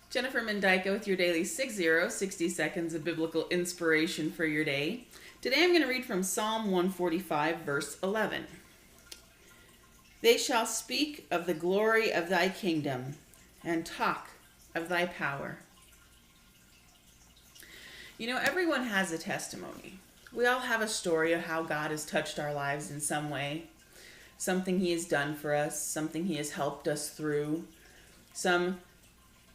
Jennifer Mendyka with your daily 60 seconds of biblical inspiration for your day. Today I'm going to read from Psalm 145, verse 11. They shall speak of the glory of thy kingdom and talk of thy power. You know, everyone has a testimony. We all have a story of how God has touched our lives in some way. Something he has done for us, something he has helped us through, some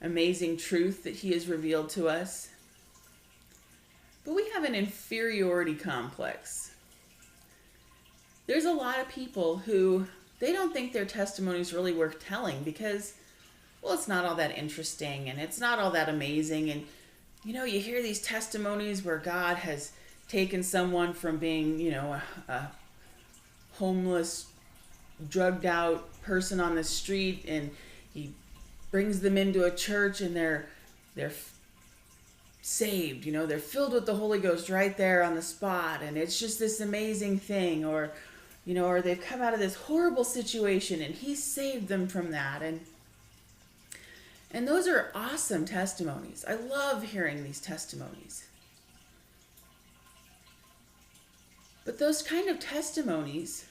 amazing truth that he has revealed to us. But we have an inferiority complex. There's a lot of people who they don't think their testimony is really worth telling because, well, it's not all that interesting and it's not all that amazing. And, you know, you hear these testimonies where God has taken someone from being, a homeless, drugged out person on the street, and he brings them into a church and they're saved, they're filled with the Holy Ghost right there on the spot, and it's just this amazing thing. Or they've come out of this horrible situation and he saved them from that. And those are awesome testimonies. I love hearing these testimonies. But those kind of testimonies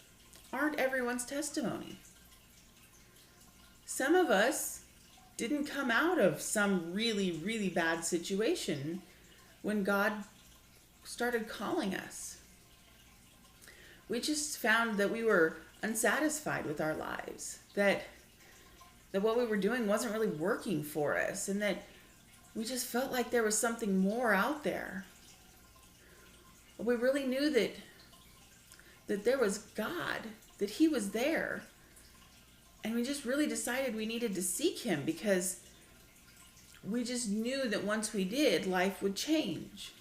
aren't everyone's testimony. Some of us didn't come out of some really, really bad situation when God started calling us. We just found that we were unsatisfied with our lives, that what we were doing wasn't really working for us, and that we just felt like there was something more out there. We really knew that there was God, that he was there. And we just really decided we needed to seek him because we just knew that once we did, life would change.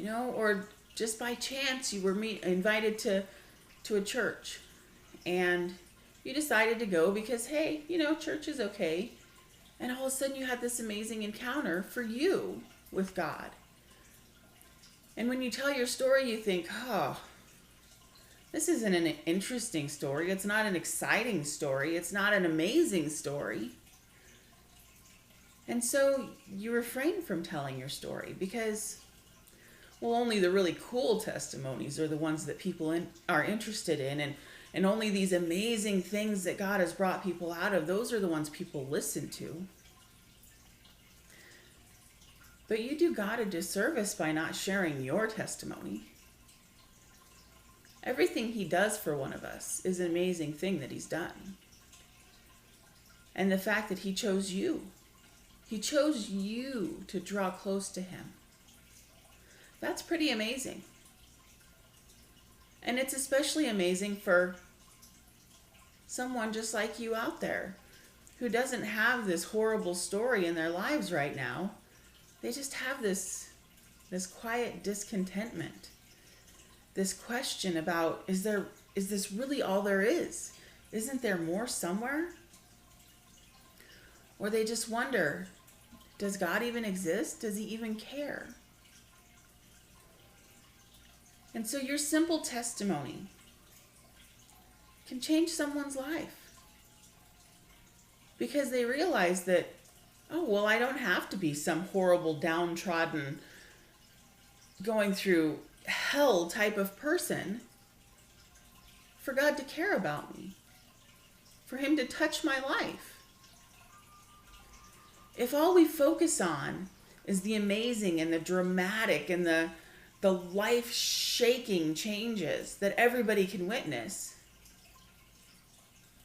Or just by chance you were invited to a church and you decided to go because, hey, church is okay. And all of a sudden you had this amazing encounter for you with God. And when you tell your story, you think, oh, this isn't an interesting story. It's not an exciting story. It's not an amazing story. And so you refrain from telling your story because, well, only the really cool testimonies are the ones that people are interested in. And only these amazing things that God has brought people out of, those are the ones people listen to. But you do God a disservice by not sharing your testimony. Everything he does for one of us is an amazing thing that he's done. And the fact that he chose you to draw close to him. That's pretty amazing. And it's especially amazing for someone just like you out there who doesn't have this horrible story in their lives right now. They just have this quiet discontentment. This question about, is this really all there is? Isn't there more somewhere? Or they just wonder, does God even exist? Does he even care? And so your simple testimony can change someone's life. Because they realize that, oh, well, I don't have to be some horrible, downtrodden, going through hell type of person for God to care about me, for him to touch my life. If all we focus on is the amazing and the dramatic and the life-shaking changes that everybody can witness,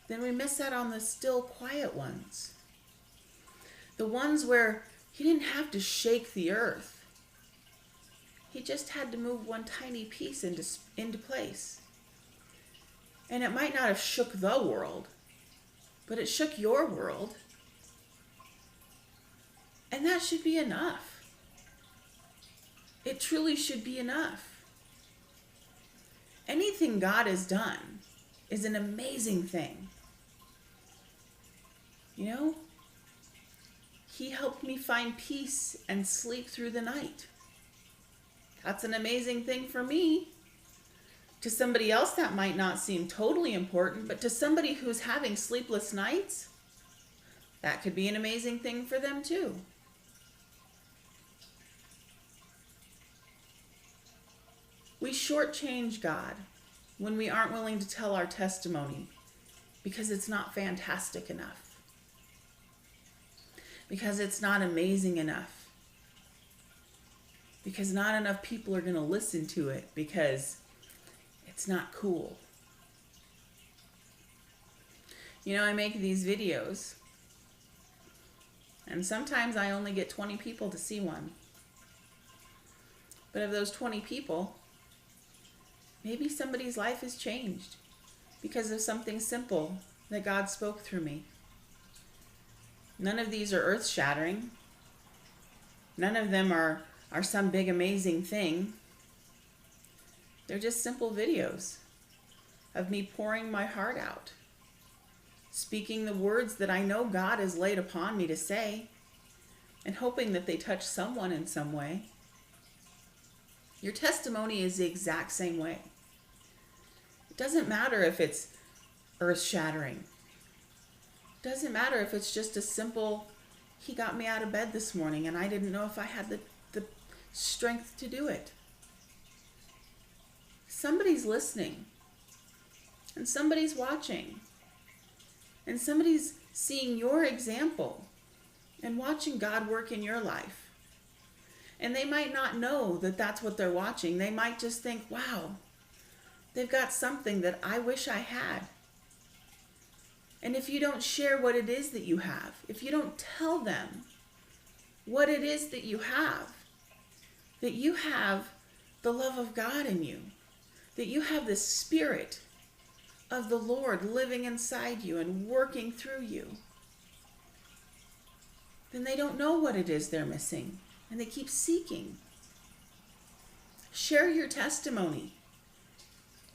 then we miss out on the still quiet ones. The ones where he didn't have to shake the earth. He just had to move one tiny piece into place. And it might not have shook the world, but it shook your world. And that should be enough. It truly should be enough. Anything God has done is an amazing thing. He helped me find peace and sleep through the night. That's an amazing thing for me. To somebody else, that might not seem totally important, but to somebody who's having sleepless nights, That could be an amazing thing for them too. We shortchange God when we aren't willing to tell our testimony because it's not fantastic enough, because it's not amazing enough, because not enough people are going to listen to it, because it's not cool. You know, I make these videos, and sometimes I only get 20 people to see one. But of those 20 people, maybe somebody's life has changed because of something simple that God spoke through me. None of these are earth-shattering. None of them are some big amazing thing. They're just simple videos of me pouring my heart out, speaking the words that I know God has laid upon me to say, and hoping that they touch someone in some way. Your testimony is the exact same way. It doesn't matter if it's earth-shattering. It doesn't matter if it's just a simple, he got me out of bed this morning and I didn't know if I had the strength to do it. Somebody's listening, and somebody's watching, and somebody's seeing your example and watching God work in your life. And they might not know that that's what they're watching. They might just think, wow, they've got something that I wish I had. And if you don't share what it is that you have, if you don't tell them what it is that you have the love of God in you, that you have the Spirit of the Lord living inside you and working through you, then they don't know what it is they're missing, and they keep seeking. Share your testimony.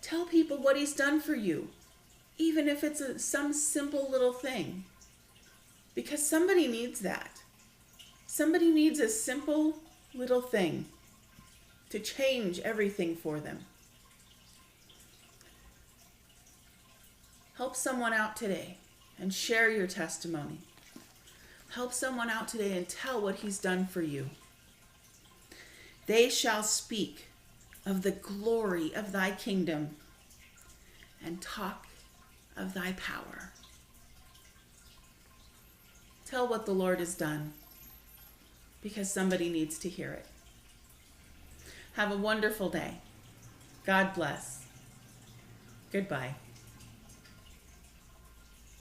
Tell people what He's done for you, even if it's some simple little thing, because somebody needs that. Somebody needs a simple little thing to change everything for them. Help someone out today and share your testimony. Help someone out today and tell what He's done for you. They shall speak of the glory of thy kingdom and talk of thy power. Tell what the Lord has done, because somebody needs to hear it. Have a wonderful day. God bless. Goodbye.